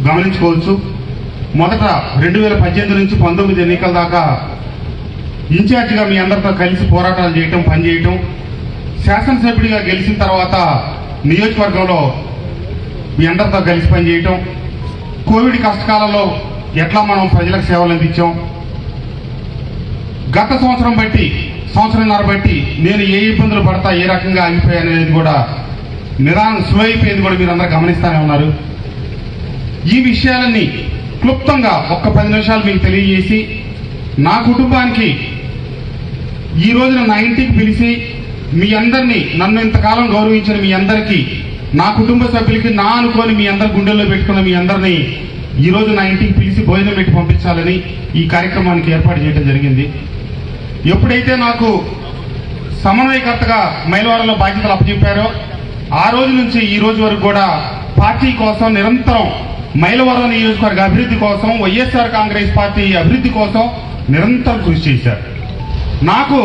గమనించుకోవచ్చు. మొదట 2018 నుంచి 19 ఎన్నికల దాకా ఇన్ఛార్జిగా మీ అందరితో కలిసి పోరాటాలు చేయటం, పనిచేయటం, శాసనసభ్యుడిగా గెలిచిన తర్వాత నియోజకవర్గంలో మీ అందరితో కలిసి పనిచేయటం, కోవిడ్ కష్టకాలంలో ఎట్లా మనం ప్రజలకు సేవలు అందించాం, గత సంవత్సరంన్నర బట్టి నేను ఏ ఇబ్బందులు పడతా, ఏ రకంగా ఆగిపోయాను అనేది కూడా స్లో అయిపోయింది కూడా మీరు అందరూ గమనిస్తూనే ఉన్నారు. ఈ విషయాలన్నీ క్లుప్తంగా ఒక్క 10 నిమిషాలు మీకు తెలియజేసి, నా కుటుంబానికి ఈ రోజున నా ఇంటికి పిలిచి మీ అందరినీ, నన్ను ఇంతకాలం గౌరవించిన మీ అందరికీ, నా కుటుంబ సభ్యులకి నా అనుకోని మీ అందరి గుండెల్లో పెట్టుకున్న మీ అందరినీ ఈ రోజు నా ఇంటికి పిలిచి భోజనం పెట్టి పంపించాలని ఈ కార్యక్రమానికి ఏర్పాటు చేయడం జరిగింది. ఎప్పుడైతే నాకు సమన్వయకర్తగా మైలవరంలో బాధ్యతలు అప్పచెప్పారో ఆ రోజు నుంచి ఈ రోజు వరకు కూడా పార్టీ కోసం నిరంతరం, మైలవరం నియోజకవర్గ అభివృద్ధి కోసం, వైఎస్ఆర్ కాంగ్రెస్ పార్టీ అభివృద్ధి కోసం నిరంతరం కృషి చేశారు. నాకు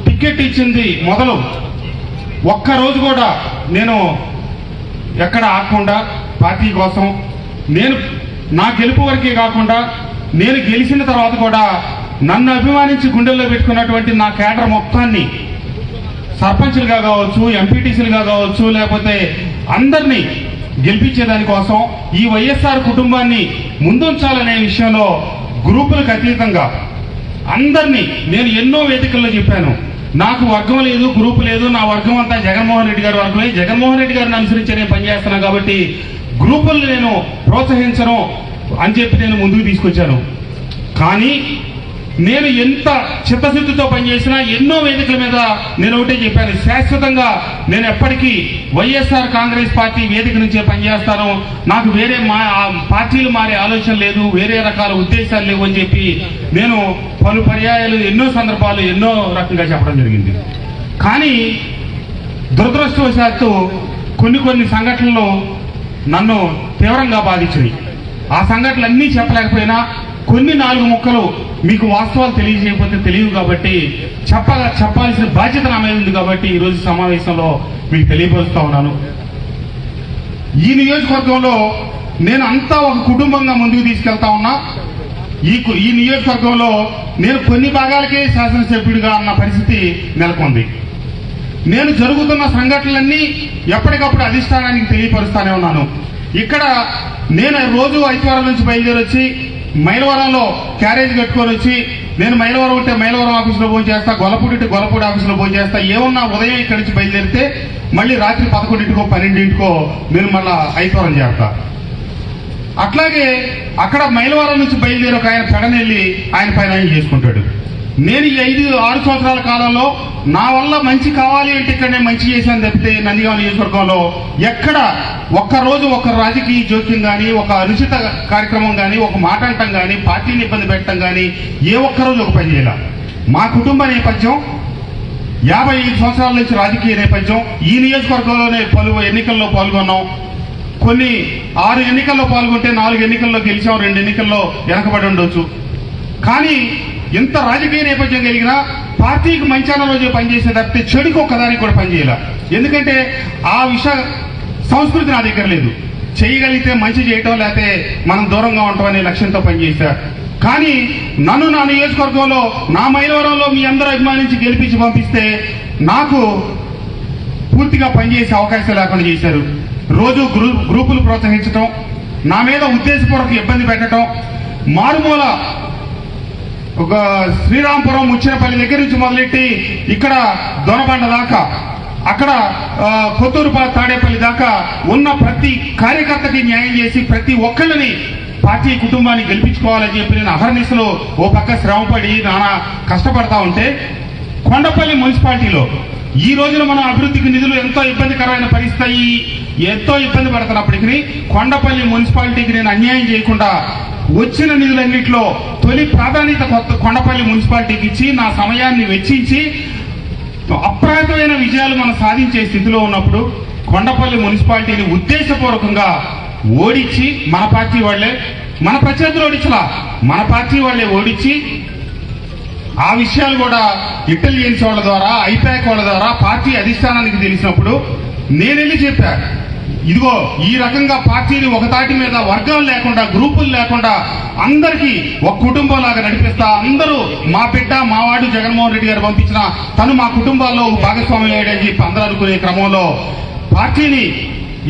టికెట్ ఇచ్చింది మొదలు ఒక్కరోజు కూడా నేను ఎక్కడ ఆగకుండా పార్టీ కోసం, నేను నా గెలుపు వరకే కాకుండా నేను గెలిచిన తర్వాత కూడా నన్ను అభిమానించి గుండెల్లో పెట్టుకున్నటువంటి నా కేడర్ మొత్తాన్ని సర్పంచులుగా కావచ్చు, ఎంపీటీసీలుగా కావచ్చు, లేకపోతే అందరినీ గెలిపించేదానికోసం ఈ వైఎస్ఆర్ కుటుంబాన్ని ముందుంచాలనే విషయంలో గ్రూపులకు అతీతంగా అందరినీ నేను ఎన్నో వేదికల్లో చెప్పాను. నాకు వర్గం లేదు, గ్రూపు లేదు, నా వర్గం అంతా జగన్మోహన్ రెడ్డి గారి వర్గమే, జగన్మోహన్ రెడ్డి గారిని అనుసరించి నేను పనిచేస్తున్నాను కాబట్టి గ్రూపుల్ని నేను ప్రోత్సహించను అని చెప్పి నేను ముందుకు తీసుకొచ్చాను. కానీ నేను ఎంత చిత్తశుద్ధితో పనిచేసినా ఎన్నో వేదికల మీద నేను ఒకటే చెప్పాను, శాశ్వతంగా నేను ఎప్పటికీ వైఎస్ఆర్ కాంగ్రెస్ పార్టీ వేదిక నుంచే పనిచేస్తాను, నాకు వేరే పార్టీలు మారే ఆలోచన లేదు, వేరే రకాల ఉద్దేశాలు లేవు అని చెప్పి నేను పలు పర్యాయాలు, ఎన్నో సందర్భాలు, ఎన్నో రకంగా చెప్పడం జరిగింది. కానీ దురదృష్టవశాత్తు కొన్ని సంఘటనలు నన్ను తీవ్రంగా బాధించినాయి. ఆ సంఘటనలన్నీ చెప్పలేకపోయినా కొన్ని 4 ముక్కలు మీకు వాస్తవాలు తెలియజేయకపోతే తెలియదు కాబట్టి చెప్పాల్సిన బాధ్యత నా మీద ఉంది కాబట్టి ఈరోజు సమావేశంలో మీకు తెలియపరుస్తా ఉన్నాను. ఈ నియోజకవర్గంలో నేను అంతా ఒక కుటుంబంగా ముందుకు తీసుకెళ్తా ఉన్నా. ఈ నియోజకవర్గంలో నేను కొన్ని భాగాలకే శాసనసభ్యుడిగా అన్న పరిస్థితి నెలకొంది. నేను జరుగుతున్న సంఘటనలన్నీ ఎప్పటికప్పుడు అధిష్టానానికి తెలియపరుస్తానే ఉన్నాను. ఇక్కడ నేను రోజు ఐదువారం నుంచి బయలుదేరి వచ్చి మైలవరంలో క్యారేజ్ కట్టుకొని వచ్చి, నేను మైలవరం ఉంటే మైలవరం ఆఫీసులో భోజనం చేస్తా, గొల్లపూడి ఉంటే గొల్లపూడి ఆఫీసులో భోజనం చేస్తా. ఏమన్నా ఉదయం ఇక్కడి నుంచి బయలుదేరితే మళ్ళీ రాత్రి 11కో 12కో నేను మళ్ళా ఐదువారం చేస్తా. అట్లాగే అక్కడ మైలవరం నుంచి బయలుదేరి ఒక ఆయన పెడనెళ్ళి ఆయన పైన ఆయన చేసుకుంటాడు. నేను ఈ 5-6 సంవత్సరాల కాలంలో నా వల్ల మంచి కావాలి అంటే ఇక్కడ నేను మంచి చేశాను తప్పితే నందిగామ నియోజకవర్గంలో ఎక్కడ ఒక్కరోజు ఒక రాజకీయ జోక్యం కానీ, ఒక అనుచిత కార్యక్రమం కానీ, ఒక మాట అంటం కానీ, పార్టీని ఇబ్బంది పెట్టడం కానీ ఏ ఒక్కరోజు ఒక పని చేయాల. మా కుటుంబ నేపథ్యం 55 సంవత్సరాల నుంచి రాజకీయ నేపథ్యం. ఈ నియోజకవర్గంలోనే పలు ఎన్నికల్లో పాల్గొన్నాం. కొన్ని 6 ఎన్నికల్లో పాల్గొంటే 4 ఎన్నికల్లో గెలిచాం, 2 ఎన్నికల్లో వెనకబడి ఉండొచ్చు. కానీ ఎంత రాజకీయ నేపథ్యం కలిగినా పార్టీకి మంచాన రోజు పనిచేసే తప్పితే చెడుకు ఒక్కదానికి కూడా పనిచేయాల. ఎందుకంటే ఆ సంస్కృతి నా దగ్గర లేదు. చేయగలిగితే మంచి చేయటం, లేకపోతే మనం దూరంగా ఉంటాం అనే లక్ష్యంతో పనిచేశారు. కానీ నన్ను నా నియోజకవర్గంలో, నా మైలవరంలో మీ అందరూ అభిమానించి గెలిపించి పంపిస్తే నాకు పూర్తిగా పనిచేసే అవకాశం లేకుండా చేశారు. రోజు గ్రూపులు ప్రోత్సహించటం, నా మీద ఉద్దేశపూర్వక ఇబ్బంది పెట్టడం, మారుమూల ఒక శ్రీరాంపురం ముచ్చినపల్లి దగ్గర నుంచి మొదలెట్టి ఇక్కడ దొనబండ దాకా, అక్కడ కొత్తూరు తాడేపల్లి దాకా ఉన్న ప్రతి కార్యకర్తకి న్యాయం చేసి ప్రతి ఒక్కళ్ళని పార్టీ కుటుంబాన్ని గెలిపించుకోవాలని చెప్పి నేను అహర్నిశలో ఓ పక్క శ్రమపడి నానా కష్టపడతా ఉంటే, కొండపల్లి మున్సిపాలిటీలో ఈ రోజున మన అభివృద్ధికి నిధులు ఎంతో ఇబ్బందికరమైన పరిస్థితి, ఎంతో ఇబ్బంది పడుతున్నప్పటికీ కొండపల్లి మున్సిపాలిటీకి నేను అన్యాయం చేయకుండా వచ్చిన నిధులన్నింటిలో తొలి ప్రాధాన్యత కొండపల్లి మున్సిపాలిటీకి ఇచ్చి నా సమయాన్ని వెచ్చించి అప్రాయమైన విజయాలు మనం సాధించే స్థితిలో ఉన్నప్పుడు కొండపల్లి మున్సిపాలిటీని ఉద్దేశపూర్వకంగా ఓడించి మన పార్టీ వాళ్లే, మన ప్రత్యర్థులు ఓడించలా, మన పార్టీ వాళ్లే ఓడించి ఆ విషయాలు కూడా ఇంటెలిజెన్స్ వాళ్ళ ద్వారా, ఐపాక్ వాళ్ళ ద్వారా పార్టీ అధిష్టానానికి తెలిసినప్పుడు నేను వెళ్ళి చెప్పా, ఇదిగో ఈ రకంగా పార్టీని ఒక తాటి మీద వర్గాలు లేకుండా గ్రూపులు లేకుండా అందరికీ ఒక కుటుంబంలాగా నడిపిస్తా అందరూ మా బిడ్డ మావాడు జగన్మోహన్ రెడ్డి గారు పంపించిన తను మా కుటుంబాల్లో భాగస్వామ్యం అయ్యాడని చెప్పి అందరూ అనుకునే క్రమంలో పార్టీని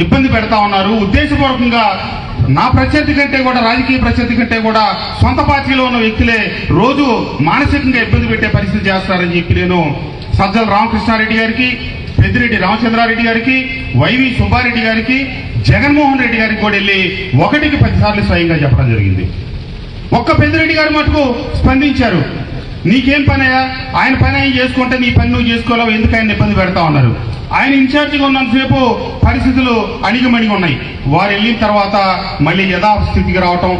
ఇబ్బంది పెడతా ఉన్నారు. ఉద్దేశపూర్వకంగా నా ప్రత్యర్థి కంటే కూడా రాజకీయ ప్రత్యర్థి కంటే కూడా సొంత పార్టీలో ఉన్న వ్యక్తులే రోజు మానసికంగా ఇబ్బంది పెట్టే పరిస్థితి చేస్తారని చెప్పి నేను సజ్జల రామకృష్ణారెడ్డి గారికి, పెద్దిరెడ్డి రామచంద్రారెడ్డి గారికి, వైవి సుబ్బారెడ్డి గారికి, జగన్మోహన్ రెడ్డి గారికి కూడా వెళ్ళి 1కి 10 సార్లు స్వయంగా చెప్పడం జరిగింది. ఒక్క పెద్దిరెడ్డి గారు మటుకు స్పందించారు. నీకేం పనయ్యా, ఆయన పని ఆయన చేసుకుంటే నీ పని నువ్వు చేసుకోలేవు, ఎందుకు ఆయన ఇబ్బంది పెడతా ఉన్నారు. ఆయన ఇన్ఛార్జిగా ఉన్నంతసేపు పరిస్థితులు అణిగిమణిగి ఉన్నాయి. వారు వెళ్ళిన తర్వాత మళ్ళీ యథాస్థితికి రావటం.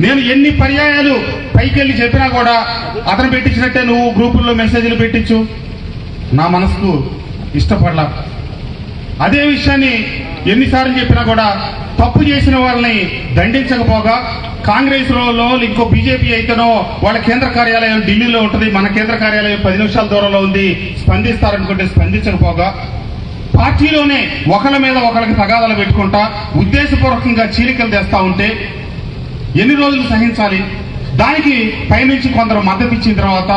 నేను ఎన్ని పర్యాయాలు పైకి వెళ్ళి చెప్పినా కూడా అతను పెట్టించినట్టే నువ్వు గ్రూపుల్లో మెసేజ్లు పెట్టించు, నా మనసుకు ఇష్టపడలా. అదే విషయాన్ని ఎన్నిసార్లు చెప్పినా కూడా తప్పు చేసిన వాళ్ళని దండించకపోగా కాంగ్రెస్ లో ఇంకో బీజేపీ అయితేనో వాళ్ళ కేంద్ర కార్యాలయం ఢిల్లీలో ఉంటుంది, మన కేంద్ర కార్యాలయం 10 నిమిషాల దూరంలో ఉంది, స్పందిస్తారనుకుంటే స్పందించకపోగా పార్టీలోనే ఒకళ్ళ మీద ఒకళ్ళకి తగాదాలు పెట్టుకుంటా ఉద్దేశపూర్వకంగా చీలికలు తెస్తా ఉంటే ఎన్ని రోజులు సహించాలి? దానికి పైనుంచి కొందరు మద్దతు ఇచ్చిన తర్వాత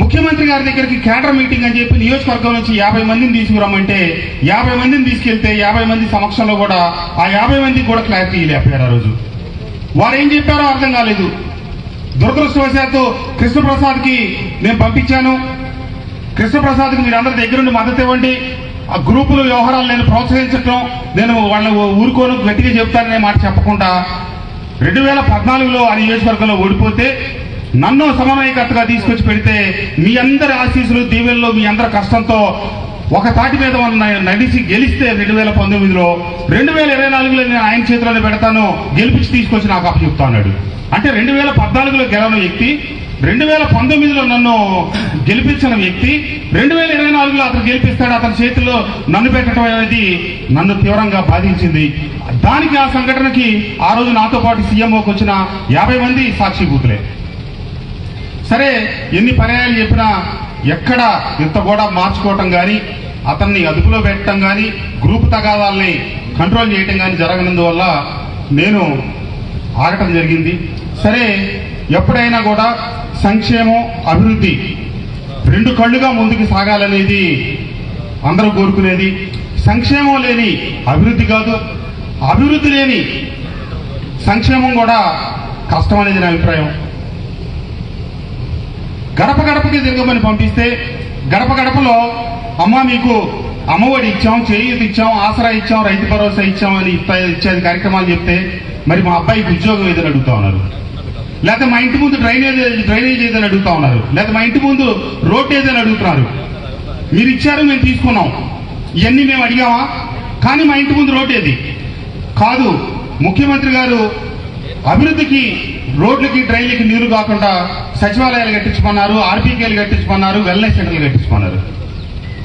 ముఖ్యమంత్రి గారి దగ్గరికి కేడర్ మీటింగ్ అని చెప్పి నియోజకవర్గం నుంచి 50 మందిని తీసుకురమ్మంటే 50 మందిని తీసుకెళ్తే 50 మంది సమక్షంలో కూడా ఆ 50 మందికి కూడా క్లారిటీ లేకపోయారు. ఆ రోజు వారు ఏం చెప్పారో అర్థం కాలేదు. దురదృష్టవశాత్తు కృష్ణప్రసాద్కి నేను పంపించాను. కృష్ణప్రసాద్కి మీరు అందరి దగ్గరుండి మద్దతు ఇవ్వండి, ఆ గ్రూపుల వ్యవహారాలు నేను ప్రోత్సహించడం, నేను వాళ్ళ ఊరుకోను గట్టిగా చెప్తాననే మాట చెప్పకుండా 2014లో ఆ నియోజకవర్గంలో ఓడిపోతే నన్ను సమన్వయకర్తగా తీసుకొచ్చి పెడితే మీ అందరి ఆశీస్సులు దీవెల్లో మీ అందరి కష్టంతో ఒక తాటి మీద నడిచి గెలిస్తే 2019లో 2024లో నేను ఆయన చేతిలోనే పెడతాను, గెలిపించి తీసుకొచ్చి నాకు అప్పచెప్తా అన్నాడు. అంటే 2014లో గెలవని వ్యక్తి 2019లో నన్ను గెలిపించిన వ్యక్తి 2024లో అతను గెలిపిస్తాడు, అతని చేతిలో నన్ను పెట్టడం అనేది నన్ను తీవ్రంగా బాధించింది. దానికి ఆ సంఘటనకి ఆ రోజు నాతో పాటు సీఎంఓకి వచ్చిన 50 మంది సాక్షిభూతులే. సరే ఎన్ని పర్యాయాలు చెప్పినా ఎక్కడ ఇంత కూడా మార్చుకోవటం కానీ అతన్ని అదుపులో పెట్టడం కానీ గ్రూప్ తగాదాలని కంట్రోల్ చేయటం కానీ జరగనందువల్ల నేను ఆగటం జరిగింది. సరే ఎప్పుడైనా కూడా సంక్షేమం అభివృద్ధి 2 కళ్ళుగా ముందుకు సాగాలనేది అందరూ కోరుకునేది. సంక్షేమం లేని అభివృద్ధి కాదు, అభివృద్ధి లేని సంక్షేమం కూడా కష్టం అనేది నా అభిప్రాయం. గడప గడపకి తిరగమని పంపిస్తే గడప గడపలో అమ్మ మీకు అమ్మఒడి ఇచ్చాం, చేయూత ఇచ్చాం, ఆసరా ఇచ్చాం, రైతు భరోసా ఇచ్చాం అని ఇచ్చేది కార్యక్రమాలు చెప్తే మరి మా అబ్బాయికి ఉద్యోగం ఏదని అడుగుతా ఉన్నారు, లేకపోతే మా ఇంటి ముందు డ్రైనేజ్ ఏదని అడుగుతా ఉన్నారు, లేకపోతే మా ఇంటి ముందు రోడ్ ఏదని అడుగుతున్నారు. మీరు ఇచ్చారు, మేము తీసుకున్నాం, ఇవన్నీ మేము అడిగామా? కానీ మా ఇంటి ముందు రోడ్ ఏది కాదు. ముఖ్యమంత్రి గారు అభివృద్ధికి రోడ్లకి డ్రైన్లకి నీరు కాకుండా సచివాలయాలు కట్టించుకున్నారు, ఆర్పీకేలు కట్టించుకున్నారు, వెల్నెస్ సెంటర్లు కట్టించుకున్నారు.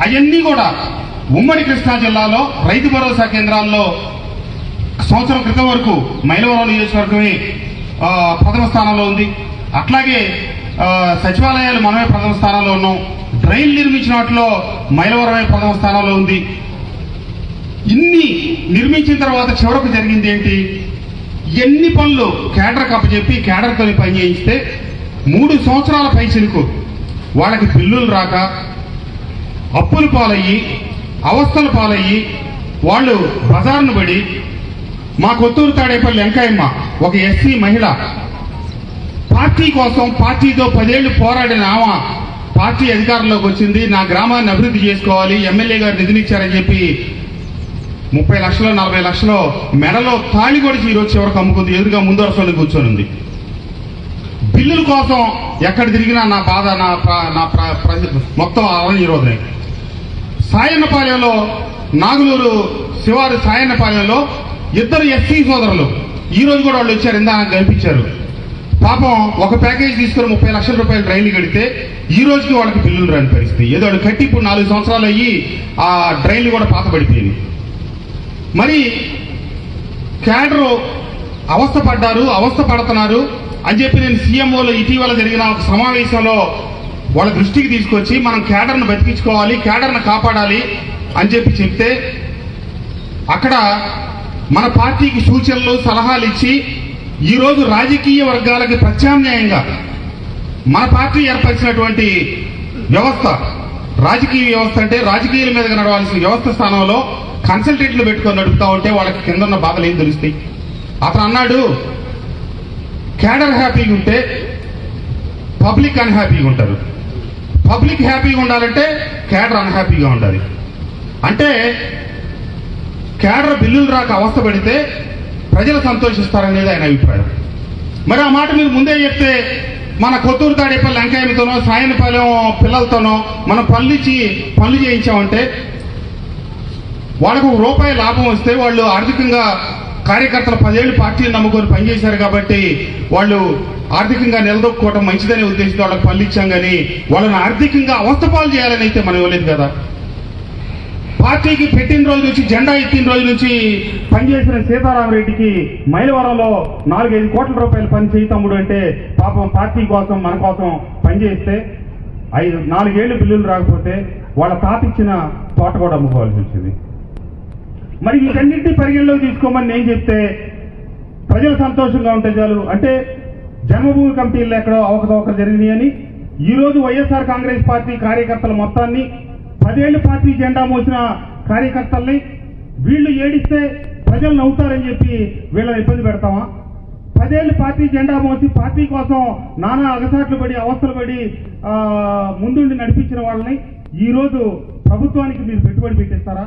అవన్నీ కూడా ఉమ్మడి కృష్ణా జిల్లాలో రైతు భరోసా కేంద్రాల్లో సంవత్సరం క్రితం వరకు మైలవరం నియోజకవర్గమే ప్రథమ స్థానంలో ఉంది. అట్లాగే సచివాలయాలు మనమే ప్రథమ స్థానంలో ఉన్నాం. డ్రైన్ నిర్మించిన వాటిలో మైలవరమే ప్రథమ స్థానంలో ఉంది. ఇన్ని నిర్మించిన తర్వాత చివరకు జరిగింది ఏంటి? ఎన్ని పనులు కేడర్ కప్పచెప్పి కేడర్తో పని చేయిస్తే 3 సంవత్సరాల పైసలకు వాళ్ళకి బిల్లులు రాక అప్పులు పాలయ్యి అవస్థలు పాలయ్యి వాళ్ళు బజార్ను పడి మా కొత్తూరు తాడేపల్లి వెంకయ్యమ్మ ఒక ఎస్సీ మహిళ పార్టీ కోసం పార్టీతో 10 ఏళ్లు పోరాడిన ఆమె పార్టీ అధికారంలోకి వచ్చింది. నా గ్రామాన్ని అభివృద్ధి చేసుకోవాలి, ఎమ్మెల్యే గారు నిధులిచ్చారని చెప్పి 30 లక్షలు 40 లక్షలు మెడలో తాళి కొడిచి ఈరోజు చివరికి అమ్ముకుంది. ఎదురుగా ముందు వరుసలో కూర్చొని ఉంది. బిల్లుల కోసం ఎక్కడ తిరిగినా నా బాధ, నా మొత్తం అవన్నీ. సాయన్నపాలెంలో నాగులూరు శివారు సాయన్నపాలెంలో 2 ఎస్సీ సోదరులు ఈ రోజు కూడా వాళ్ళు వచ్చారు, ఇందా కనిపించారు. పాపం ఒక ప్యాకేజ్ తీసుకుని 30 లక్షల రూపాయలు డ్రైన్లు కడితే ఈ రోజుకి వాళ్ళకి బిల్లులు రాని పరిస్థితి. ఏదో వాళ్ళు కట్టి ఇప్పుడు 4 సంవత్సరాలు అయ్యి ఆ డ్రైన్లు కూడా పాత పడిపోయింది. మరి క్యాడరు అవస్థ పడుతున్నారు అని చెప్పి నేను సీఎంఓలో ఇటీవల జరిగిన ఒక సమావేశంలో వాళ్ళ దృష్టికి తీసుకొచ్చి మనం క్యాడర్ను బతికించుకోవాలి, క్యాడర్ను కాపాడాలి అని చెప్తే అక్కడ మన పార్టీకి సూచనలు సలహాలు ఇచ్చి ఈరోజు రాజకీయ వర్గాలకి ప్రత్యామ్నాయంగా మన పార్టీ ఏర్పరిచినటువంటి వ్యవస్థ, రాజకీయ వ్యవస్థ అంటే రాజకీయాల మీదగా నడవాల్సిన వ్యవస్థ స్థానంలో కన్సల్టెంట్లు పెట్టుకొని నడుపుతా ఉంటే వాళ్ళకి కింద ఉన్న బాధలు ఏం తెలుస్తాయి. అతను అన్నాడు, క్యాడర్ హ్యాపీగా ఉంటే పబ్లిక్ అన్హ్యాపీగా ఉంటారు, పబ్లిక్ హ్యాపీగా ఉండాలంటే క్యాడర్ అన్హ్యాపీగా ఉండాలి. అంటే క్యాడర్ బిల్లులు రాక అవస్థ పడితే ప్రజలు సంతోషిస్తారనేది ఆయన అభిప్రాయం. మరి ఆ మాట మీరు ముందే చెప్తే మన కొత్తూరు తాడేపల్లి వెంకయ్యతోనో సాయనపాలెం పిల్లలతోనో మనం పనులు చేయించామంటే వాళ్ళకు రూపాయి లాభం వస్తే వాళ్ళు ఆర్థికంగా కార్యకర్తలు 10 ఏళ్ళు పార్టీని నమ్ముకొని పనిచేశారు కాబట్టి వాళ్ళు ఆర్థికంగా నిలదొక్కుకోవడం మంచిదనే ఉద్దేశంతో వాళ్ళకి పనులు ఇచ్చాం కానీ వాళ్ళని ఆర్థికంగా అవస్థపాలు చేయాలని అయితే మనం ఇవ్వలేదు కదా. పార్టీకి పెట్టిన రోజు నుంచి జెండా ఎత్తిన రోజు నుంచి పనిచేసిన సీతారామరెడ్డికి మైలవరంలో 4-5 కోట్ల రూపాయలు పని చేయి తమ్ముడు అంటే పాపం పార్టీ కోసం మన కోసం పనిచేస్తే 4 ఏళ్ళు బిల్లులు రాకపోతే వాళ్ళ తాత ఇచ్చిన తోట కూడా అమ్ముకోవాల్సి వచ్చింది. మరి వీటన్నింటినీ పరిగణలోకి తీసుకోమని నేను చెప్తే ప్రజలు సంతోషంగా ఉంటే చాలు. అంటే జన్మభూమి కమిటీల్లో ఎక్కడో అవకతవకలు జరిగినాయి అని ఈరోజు వైఎస్ఆర్ కాంగ్రెస్ పార్టీ కార్యకర్తల మొత్తాన్ని 10 ఏళ్ళు పార్టీ జెండా మోసిన కార్యకర్తల్ని వీళ్ళు ఏడిస్తే ప్రజలు నవ్వుతారని చెప్పి వీళ్ళని ఇబ్బంది పెడతామా? 10 ఏళ్ళు పార్టీ జెండా మోసి పార్టీ కోసం నానా అగసాట్లు పడి అవస్థలు పడి ముందుండి నడిపించిన వాళ్ళని ఈరోజు ప్రభుత్వానికి మీరు పెట్టుబడి పెట్టేస్తారా?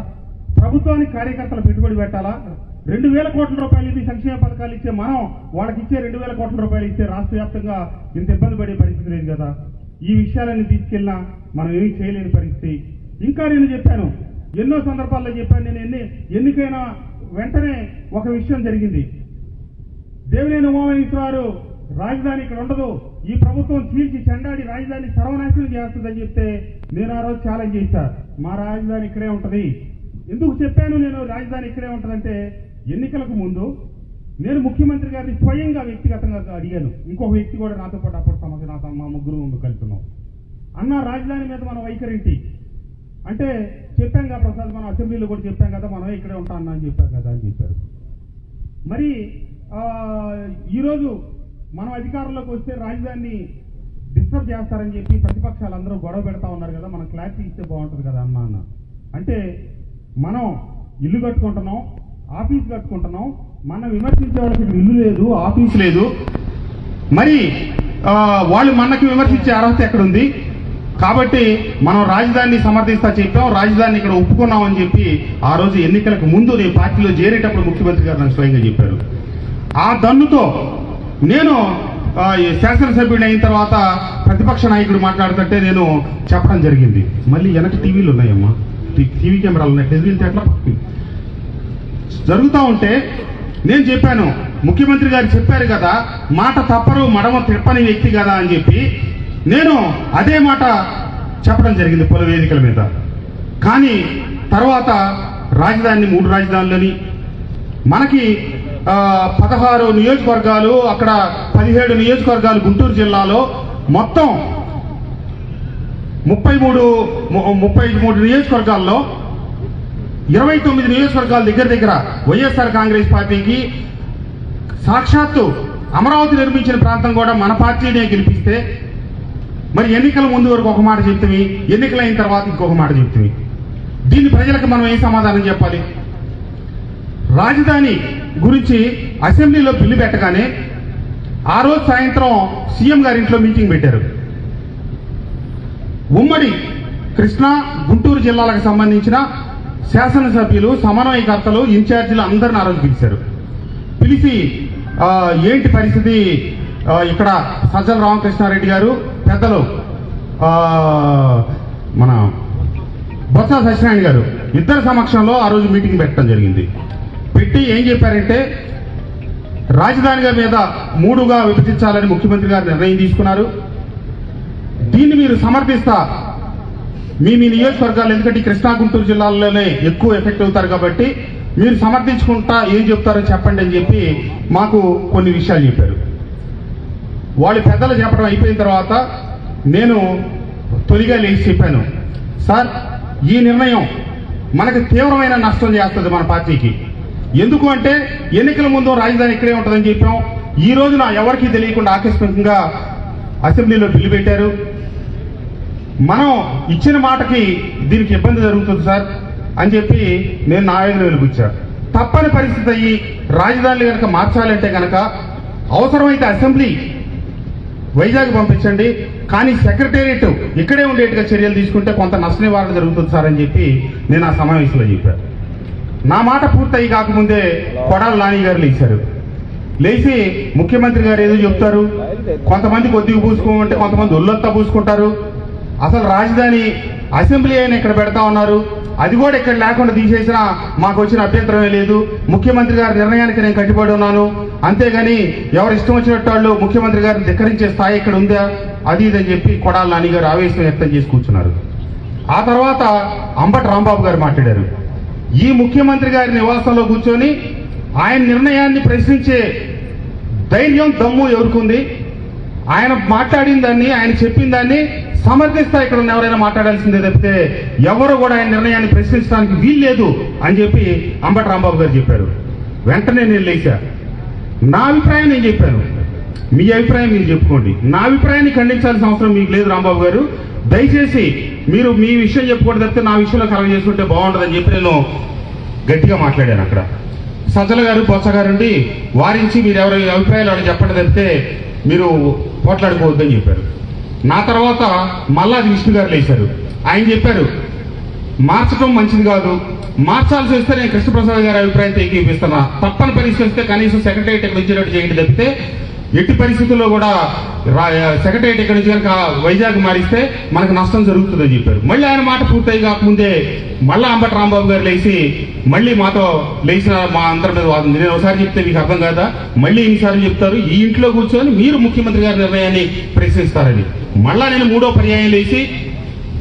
ప్రభుత్వానికి కార్యకర్తలు పెట్టుబడి పెట్టాలా? 2,000 కోట్ల రూపాయలు ఇది సంక్షేమ పథకాలు ఇచ్చే మనం వాళ్ళకి ఇచ్చే 2,000 కోట్ల రూపాయలు ఇచ్చే రాష్ట్ర వ్యాప్తంగా ఇంత ఇబ్బంది పడే పరిస్థితి లేదు కదా. ఈ విషయాలన్నీ తీసుకెళ్ళినా మనం ఏమీ చేయలేని పరిస్థితి. ఇంకా నేను చెప్పాను, ఎన్నో సందర్భాల్లో చెప్పాను, నేను ఎన్నికైనా వెంటనే ఒక విషయం జరిగింది. దేవినేని ఉమామహేశ్వరరావు రాజధాని ఇక్కడ ఉండదు, ఈ ప్రభుత్వం చీల్చి చెండాడి రాజధాని సర్వనాశనం చేస్తుందని చెప్తే నేను ఆ రోజు ఛాలెంజ్ చేశాను, మా రాజధాని ఇక్కడే ఉంటది. ఎందుకు చెప్పాను నేను రాజధాని ఇక్కడే ఉంటుందంటే, ఎన్నికలకు ముందు నేను ముఖ్యమంత్రి గారిని స్వయంగా వ్యక్తిగతంగా అడిగాను. ఇంకొక వ్యక్తి కూడా నాతో పాటు అప్పుడు మా ముగ్గురు కలుపుతున్నాం. అన్న రాజధాని మీద మన వైఖరేంటి అంటే, చెప్పాం కదా ప్రసాద్, మనం అసెంబ్లీలో కూడా చెప్పాం కదా, మనమే ఇక్కడే ఉంటాం అన్న అని చెప్పాం కదా అని చెప్పారు. మరి ఈరోజు మనం అధికారంలోకి వస్తే రాజధానిని డిస్టర్బ్ చేస్తారని చెప్పి ప్రతిపక్షాలందరూ గొడవ పెడతా ఉన్నారు కదా, మనం క్లారిటీ ఇస్తే బాగుంటుంది కదా అన్న. అంటే మనం ఇల్లు కట్టుకుంటున్నాం, ఆఫీస్ కట్టుకుంటున్నాం, మనం విమర్శించే వాళ్ళకి ఇల్లు లేదు, ఆఫీస్ లేదు, మరి వాళ్ళు మనకి విమర్శించే అర్హత ఎక్కడుంది? కాబట్టి మనం రాజధానిని సమర్థిస్తా చెప్పాం, రాజధానిని ఇక్కడ ఒప్పుకున్నామని చెప్పి ఆ రోజు ఎన్నికలకు ముందు నేను పార్టీలో చేరేటప్పుడు ముఖ్యమంత్రి గారు నాకు స్వయంగా చెప్పారు. ఆ దన్నుతో నేను శాసనసభ్యుడు అయిన తర్వాత ప్రతిపక్ష నాయకుడు మాట్లాడుతుంటే నేను చెప్పడం జరిగింది. మళ్ళీ వెనక టీవీలు ఉన్నాయమ్మా, టీవీ కెమెరాలు ఉన్నాయి, డెజిల్ ఎట్లా జరుగుతూ ఉంటే నేను చెప్పాను, ముఖ్యమంత్రి గారు చెప్పారు కదా, మాట తప్పరు మడమ తిప్పని వ్యక్తి కదా అని చెప్పి నేను అదే మాట చెప్పడం జరిగింది పలు వేదికల మీద. కానీ తర్వాత రాజధానిని 3 రాజధానులని మనకి 16 నియోజకవర్గాలు, అక్కడ 17 నియోజకవర్గాలు గుంటూరు జిల్లాలో, మొత్తం 33 నియోజకవర్గాల్లో 29 నియోజకవర్గాల దగ్గర వైఎస్ఆర్ కాంగ్రెస్ పార్టీకి సాక్షాత్తు అమరావతి నిర్మించిన ప్రాంతం కూడా మన పార్టీనే గెలిపిస్తే, మరి ఎన్నికల ముందు వరకు ఒక మాట చెప్తుంది, ఎన్నికలు అయిన తర్వాత ఇంకొక మాట చెప్తుంది. దీన్ని ప్రజలకు మనం ఏం సమాధానం చెప్పాలి? రాజధాని గురించి అసెంబ్లీలో బిల్లు పెట్టగానే ఆ రోజు సాయంత్రం సీఎం గారి ఇంట్లో మీటింగ్ పెట్టారు. ఉమ్మడి కృష్ణా గుంటూరు జిల్లాలకు సంబంధించిన శాసనసభ్యులు, సమన్వయకర్తలు, ఇన్ఛార్జీలు అందరిని ఆ రోజు పిలిచారు. పిలిచి ఏంటి పరిస్థితి, ఇక్కడ సజ్జల రామకృష్ణారెడ్డి గారు, పెద్దలు మన బొత్స సత్యనారాయణ గారు ఇద్దరు సమక్షంలో ఆ రోజు మీటింగ్ పెట్టడం జరిగింది. పెట్టి ఏం చెప్పారంటే, రాజధానిగా మీద 3గా విభజించాలని ముఖ్యమంత్రి గారు నిర్ణయం తీసుకున్నారు. దీన్ని మీరు సమర్థిస్తా, మీ నియోజకవర్గాలు, ఎందుకంటే కృష్ణా గుంటూరు జిల్లాల్లోనే ఎక్కువ ఎఫెక్ట్ అవుతారు కాబట్టి మీరు సమర్థించుకుంటా ఏం చెప్తారో చెప్పండి అని చెప్పి మాకు కొన్ని విషయాలు చెప్పారు. వాళ్ళు పెద్దలు చెప్పడం అయిపోయిన తర్వాత నేను తొలిగా లేచి చెప్పాను, సార్ ఈ నిర్ణయం మనకు తీవ్రమైన నష్టం చేస్తుంది మన పార్టీకి. ఎందుకు అంటే ఎన్నికల ముందు రాజధాని ఇక్కడే ఉంటుందని చెప్పాం. ఈ రోజున ఎవరికీ తెలియకుండా ఆకస్మికంగా అసెంబ్లీలో బిల్లు పెట్టారు. మనం ఇచ్చిన మాటకి దీనికి ఇబ్బంది జరుగుతుంది సార్ అని చెప్పి నేను నా ఆవేదన వెలిబుచ్చాను. తప్పని పరిస్థితి అయ్యి రాజధానిని కనుక మార్చాలంటే కనుక అవసరమైతే అసెంబ్లీ వైజాగ్ పంపించండి, కానీ సెక్రటేరియట్ ఇక్కడే ఉండేట్టుగా చర్యలు తీసుకుంటే కొంత నష్ట నివారణ జరుగుతుంది సార్ అని చెప్పి నేను ఆ సమావేశంలో చెప్పాను. నా మాట పూర్తయి కాకముందే కొడాలి నాని గారు లేచి ముఖ్యమంత్రి గారు ఏదో చెప్తారు, కొంతమంది కొద్దిగా పూసుకోమంటే కొంతమంది ఒళ్ళంతా పూసుకుంటారు. అసలు రాజధాని అసెంబ్లీ అయినా ఇక్కడ పెడతా ఉన్నారు, అది కూడా ఇక్కడ లేకుండా తీసేసినా మాకు వచ్చిన అభ్యంతరమే లేదు. ముఖ్యమంత్రి గారి నిర్ణయానికి నేను కట్టుబడి ఉన్నాను, అంతేగాని ఎవరు ఇష్టం వచ్చినట్టు వాళ్ళు ముఖ్యమంత్రి గారిని ధిక్కరించే స్థాయి ఇక్కడ ఉందా అది ఇదని చెప్పి కొడాలి నాని గారు ఆవేశం వ్యక్తం చేసి కూర్చున్నారు. ఆ తర్వాత అంబటి రాంబాబు గారు మాట్లాడారు. ఈ ముఖ్యమంత్రి గారి నివాసంలో కూర్చొని ఆయన నిర్ణయాన్ని ప్రశ్నించే ధైర్యం దమ్ము ఎవరికుంది? ఆయన మాట్లాడిన దాన్ని, ఆయన చెప్పిన దాన్ని సమర్థిస్తా ఇక్కడ ఉన్న ఎవరైనా మాట్లాడాల్సిందే తప్పితే ఎవరు కూడా ఆయన నిర్ణయాన్ని ప్రశ్నించడానికి వీల్లేదు అని చెప్పి అంబటి రాంబాబు గారు చెప్పారు. వెంటనే నేను లేచా, నా అభిప్రాయం నేను చెప్పాను, మీ అభిప్రాయం మీరు చెప్పుకోండి. నా అభిప్రాయాన్ని ఖండించాల్సిన అవసరం మీకు లేదు రాంబాబు గారు, దయచేసి మీరు మీ విషయం చెప్పుకోవడం తప్పితే నా విషయంలో కలగ చేసుకుంటే బాగుంటుందని చెప్పి నేను గట్టిగా మాట్లాడాను. అక్కడ సజ్జల గారు, బొత్స గారుండి వారించి మీరు ఎవరి అభిప్రాయాలు అని చెప్పండి తప్పితే మీరు పోట్లాడుకోవద్దని చెప్పారు. నా తర్వాత మల్లాది విష్ణు గారు లేచారు. ఆయన చెప్పారు, మార్చడం మంచిది కాదు, మార్చాల్సి వస్తే నేను కృష్ణప్రసాద్ గారి అభిప్రాయంతో ఏకీపిస్తున్నా, తప్పని పరిస్థితి వస్తే కనీసం సెక్రటరియట్ ఇక్కడ వచ్చేటట్టు చేయండి తప్పితే ఎట్టి పరిస్థితుల్లో కూడా సెక్రటరియట్ ఇక్కడ నుంచి కనుక వైజాగ్ మారిస్తే మనకు నష్టం జరుగుతుందని చెప్పారు. మళ్ళీ ఆయన మాట పూర్తయి కాకముందే మళ్ళీ అంబటి రాంబాబు గారు లేచి మళ్ళీ మాతో లేచిన మా అందరి మీద వాదింది. నేను ఒకసారి చెప్తే మీకు అర్థం కాదా, మళ్ళీ ఇన్నిసార్లు చెప్తారు, ఈ ఇంట్లో కూర్చొని మీరు ముఖ్యమంత్రి గారి నిర్ణయాన్ని ప్రశ్నిస్తారని. మళ్ళా నేను మూడో పర్యాయం లేచి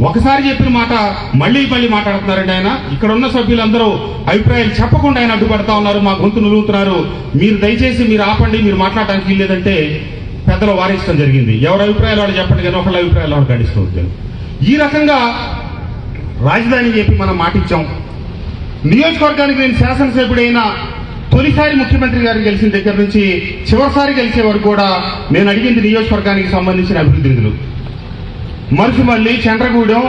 ఒకసారి చెప్పిన మాట మళ్ళీ మాట్లాడుతున్నారండి. ఆయన ఇక్కడ ఉన్న సభ్యులందరూ అభిప్రాయాలు చెప్పకుండా ఆయన అడ్డుపడతా ఉన్నారు, మా గొంతు నిలుగుతున్నారు, మీరు దయచేసి మీరు ఆపండి, మీరు మాట్లాడడానికి వీల్లేదంటే పెద్దలు వారించడం జరిగింది. ఎవరి అభిప్రాయాలు వాళ్ళు చెప్పండి కానీ ఒకళ్ళ అభిప్రాయాలు వాళ్ళు ఖండిస్తూ వచ్చాను. ఈ రకంగా రాజధాని చెప్పి మనం మాటిచ్చాం. నియోజకవర్గానికి నేను శాసనసభ్యుడైన తొలిసారి ముఖ్యమంత్రి గారు గెలిచిన దగ్గర నుంచి చివరిసారి గెలిచే వరకు కూడా నేను అడిగింది నియోజకవర్గానికి సంబంధించిన అభివృద్ధి నిధులు. మరుసుమల్లి, చంద్రగూడెం,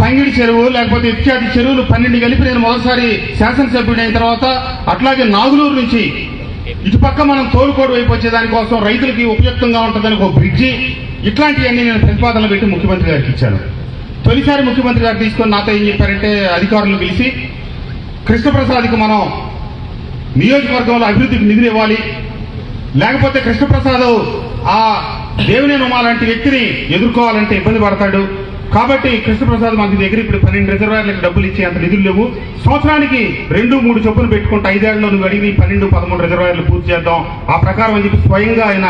పంగిడి చెరువు, లేకపోతే ఇత్యాది చెరువులు 12 కలిపి నేను మొదటిసారి శాసనసభ్యుడైన తర్వాత, అట్లాగే నాగులూరు నుంచి ఇటుపక్క మనం తోలుకోడు వైపు వచ్చే దానికోసం రైతులకి ఉపయుక్తంగా ఉంటుందని ఒక బ్రిడ్జి, ఇట్లాంటివన్నీ నేను ప్రతిపాదనలు పెట్టి ముఖ్యమంత్రి గారికి ఇచ్చాను. తొలిసారి ముఖ్యమంత్రి గారు తీసుకొని నాతో ఏం చెప్పారంటే, అధికారులు పిలిచి కృష్ణప్రసాద్కి మనం నియోజకవర్గంలో అభివృద్ధికి నిధులు ఇవ్వాలి, లేకపోతే కృష్ణప్రసాద్ ఆ దేవినేని ఉమా లాంటి వ్యక్తిని ఎదుర్కోవాలంటే ఇబ్బంది పడతాడు, కాబట్టి కృష్ణప్రసాద్ మనకి దగ్గర ఇప్పుడు 12 రిజర్వాయర్లకు డబ్బులు ఇచ్చే అంత నిధులు లేవు, సంవత్సరానికి 2-3 చొప్పులు పెట్టుకుంటే 5 ఏళ్లలో నువ్వు అడిగి 12-13 రిజర్వాయర్లు పూర్తి చేద్దాం ఆ ప్రకారం అని చెప్పి స్వయంగా ఆయన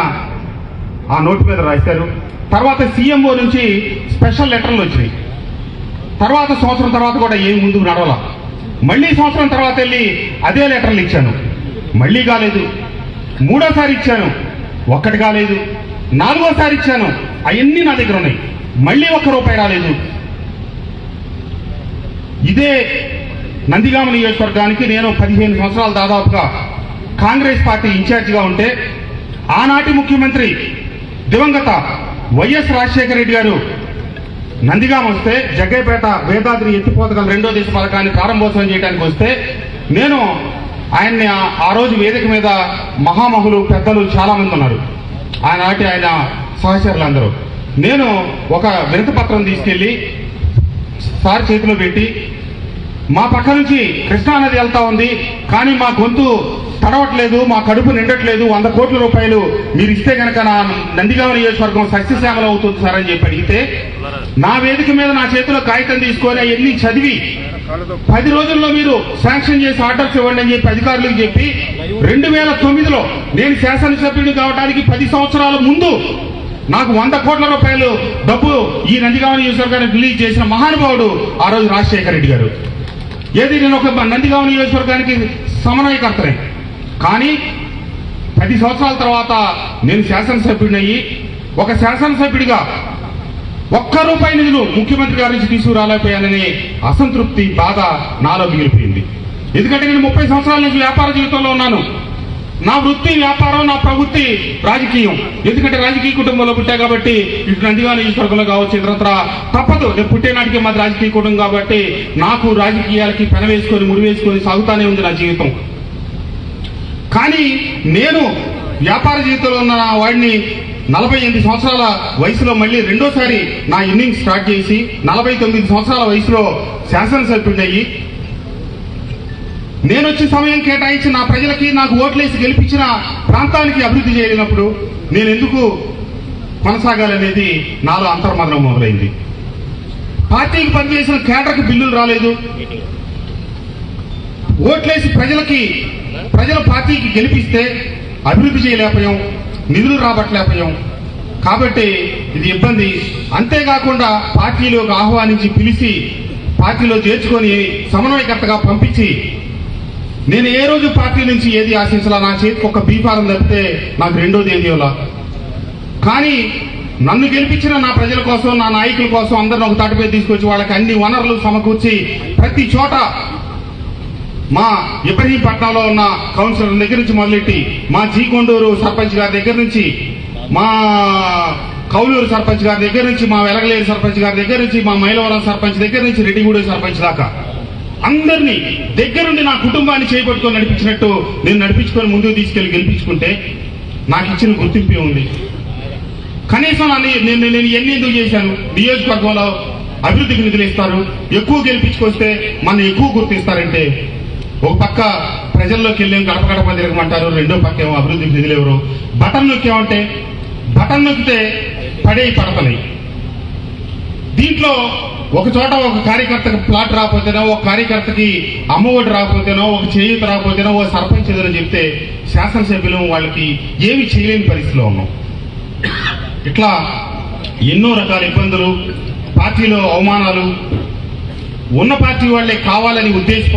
ఆ నోటు మీద రాశారు. తర్వాత సీఎంఓ నుంచి స్పెషల్ లెటర్లు వచ్చినాయి. తర్వాత సంవత్సరం తర్వాత కూడా ఏం ముందుకు నడవాల. మళ్ళీ సంవత్సరం తర్వాత వెళ్ళి అదే లెటర్లు ఇచ్చాను, మళ్ళీ కాలేదు. మూడోసారి ఇచ్చాను, ఒక్కటి కాలేదు. నాలుగోసారి ఇచ్చాను, అవన్నీ నా దగ్గర ఉన్నాయి, మళ్ళీ ₹1 రాలేదు. ఇదే నందిగామ నియోజకవర్గానికి నేను 15 సంవత్సరాలు దాదాపుగా కాంగ్రెస్ పార్టీ ఇన్ఛార్జిగా ఉంటే, ఆనాటి ముఖ్యమంత్రి దివంగత వైఎస్ రాజశేఖర రెడ్డి గారు నందిగామ వస్తే, జగ్గైపేట వేదాద్రి ఎత్తిపోతగల 2వ దశ పథకాన్ని ప్రారంభోత్సవం చేయడానికి వస్తే, నేను ఆయన్ని ఆ రోజు వేదిక మీద మహామహులు పెద్దలు చాలా మంది ఉన్నారు, ఆయన సహచరులందరూ, నేను ఒక వినతి పత్రం తీసుకెళ్లి సార్ చేతిలో పెట్టి, మా పక్క నుంచి కృష్ణానది వెళ్తా ఉంది కానీ మా గొంతు తడవట్లేదు, మా కడుపు నిండట్లేదు, 100 కోట్ల రూపాయలు మీరు ఇస్తే కనుక నా నందిగామ నియోజకవర్గం సస్యశ్యామలం అవుతుంది సార్ అని చెప్పి అడిగితే, నా వేదిక మీద నా చేతిలో కాగితం తీసుకొని అవన్నీ చదివి 10 రోజుల్లో మీరు శాంక్షన్ చేసి ఆర్డర్స్ ఇవ్వండి అని చెప్పి అధికారులకు చెప్పి 2009లో నేను శాసనసభ్యుడు కావడానికి 10 సంవత్సరాల ముందు నాకు 100 కోట్ల రూపాయలు డబ్బు ఈ నందిగామ నియోజకవర్గానికి రిలీజ్ చేసిన మహానుభావుడు ఆ రోజు రాజశేఖర రెడ్డి గారు. ఏది నేను ఒక నందిగామ నియోజకవర్గానికి సమన్వయకర్తనే, కానీ 10 సంవత్సరాల తర్వాత నేను శాసనసభ్యుడినయ్యి, ఒక శాసనసభ్యుడిగా ఒక్క రూపాయి నిధులు ముఖ్యమంత్రి గారి నుంచి తీసుకురాలేకపోయాననే అసంతృప్తి, బాధ నాలో మిగిలిపోయింది. ఎందుకంటే నేను 30 సంవత్సరాల నుంచి వ్యాపార జీవితంలో ఉన్నాను. నా వృత్తి వ్యాపారం, నా ప్రవృత్తి రాజకీయం. ఎందుకంటే రాజకీయ కుటుంబంలో పుట్టా కాబట్టి ఇటు నందిగామ నియోజకవర్గంలో కావచ్చు, ఇతరత్ర తప్పదు. నేను పుట్టేనాటికి మాది రాజకీయ కుటుంబం కాబట్టి నాకు రాజకీయాలకి పెనవేసుకొని ముడివేసుకొని సాగుతానే ఉంది నా జీవితం. కానీ నేను వ్యాపార జీవితంలో ఉన్న వాడిని 48 సంవత్సరాల వయసులో మళ్ళీ రెండోసారి నా ఇన్నింగ్స్ స్టార్ట్ చేసి 49 సంవత్సరాల వయసులో శాసనసభ్యుడయ్యి నేను వచ్చే సమయం కేటాయించి నా ప్రజలకి నాకు ఓట్లేసి గెలిపించిన ప్రాంతానికి అభివృద్ధి చేయలేనప్పుడు నేను ఎందుకు కొనసాగాలనేది నాలో అంతర్మదనం మొదలైంది. పార్టీకి పనిచేసిన కేడర్కి బిల్లులు రాలేదు. ఓట్లేసి ప్రజల పార్టీకి గెలిపిస్తే అభివృద్ధి చేయలేకపోయాం, నిధులు రాబట్టలేకపోయాం. కాబట్టి ఇది ఇబ్బంది. అంతేకాకుండా పార్టీలోకి ఆహ్వానించి పిలిచి పార్టీలో చేర్చుకొని సమన్వయకర్తగా పంపించి నేను ఏ రోజు పార్టీ నుంచి ఏది ఆశించాలా, నా చేతికి ఒక బీఫారం తప్పితే నాకు రెండోది ఏది ఇవ్వాల. కానీ నన్ను గెలిపించిన నా ప్రజల కోసం, నా నాయకుల కోసం అందరిని ఒక తాటిపై తీసుకొచ్చి వాళ్ళకి అన్ని వనరులు సమకూర్చి ప్రతి చోట మా ఇబ్రహీంపట్నంలో ఉన్న కౌన్సిలర్ దగ్గర నుంచి మొదలెట్టి మా జీకొండూరు సర్పంచ్ గారి దగ్గర నుంచి, మా కౌలూరు సర్పంచ్ గారి దగ్గర నుంచి, మా వెలగలేరు సర్పంచ్ గారి దగ్గర నుంచి, మా మైలవరం సర్పంచ్ దగ్గర నుంచి రెడ్డిగూడెం సర్పంచ్ దాకా అందరినీ దగ్గరుండి నా కుటుంబాన్ని చేపట్టుకొని నడిపించినట్టు నేను నడిపించుకొని ముందుకు తీసుకెళ్లి గెలిపించుకుంటే నాకు ఇచ్చిన గుర్తింపే ఉంది. కనీసం నేను ఎన్ని ఎందుకు చేశాను? నియోజకవర్గంలో అభివృద్ధికి నిధులు ఇస్తారు, ఎక్కువ గెలిపించుకొస్తే మన ఎక్కువ గుర్తిస్తారంటే ఒక పక్క ప్రజల్లోకి వెళ్ళేం గడప గడప తిరగమంటారు, రెండో పక్క ఏమో అభివృద్ధికి నిధులు ఎవరు. బటన్ నొక్కామంటే బటన్ నొక్కితే పడతలే. దీంట్లో ఒక చోట ఒక కార్యకర్తకి ప్లాట్ రాకపోతేనో, ఒక కార్యకర్తకి అమ్మఒడి రాకపోతేనో, ఒక చేయూత రాకపోతేనో, ఒక సర్పంచ్ ఏదైనా చెప్తే శాసనసభ్యులు వాళ్ళకి ఏమి చేయలేని పరిస్థితిలో ఉన్నాం. ఇట్లా ఎన్నో రకాల ఇబ్బందులు, పార్టీలో అవమానాలు, ఉన్న పార్టీ వాళ్ళే కావాలని ఉద్దేశం